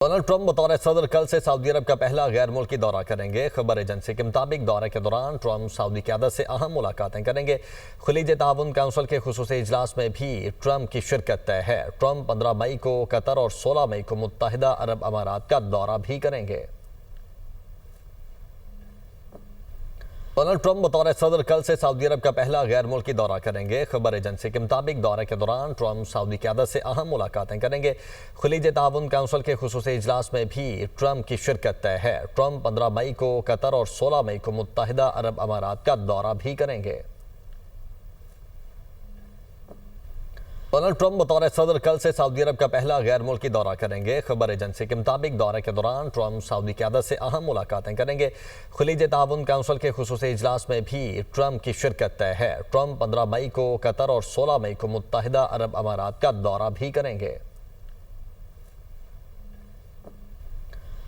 Donald Trump बतौर सदर कल से सऊदी अरब का पहला गैर मुल्की दौरा करेंगे। खबर एजेंसी के मुताबिक दौरे के दौरान ट्रंप सऊदी क़यादत से अहम मुलाकातें करेंगे। खलीज ताउन काउंसिल के खुसूसी इजलास में भी ट्रंप की शिरकत तय है। ट्रंप 15 मई को कतर और 16 मई को मुत्तहिदा अरब अमारात का दौरा भी करेंगे। डोनाल्ड ट्रंप बतौर सदर कल से सऊदी अरब का पहला गैर मुल्की दौरा करेंगे। खबर एजेंसी के मुताबिक दौरे के दौरान ट्रंप सऊदी क़यादत से अहम मुलाकातें करेंगे। खलीज ताउन काउंसिल के खुसूसी इजलास में भी ट्रंप की शिरकत तय है। ट्रंप 15 मई को कतर और 16 मई को मुत्तहिदा अरब अमारात का दौरा भी करेंगे। डोनाल्ड ट्रंप बतौर सदर कल से सऊदी अरब का पहला गैर मुल्की दौरा करेंगे। खबर एजेंसी के मुताबिक दौरे के दौरान ट्रंप सऊदी क़यादत से अहम मुलाकातें करेंगे। खलीज ताउन काउंसिल के खुसूसी इजलास में भी ट्रंप की शिरकत तय है। ट्रंप 15 मई को कतर और 16 मई को मुत्तहिदा अरब अमारात का दौरा भी करेंगे।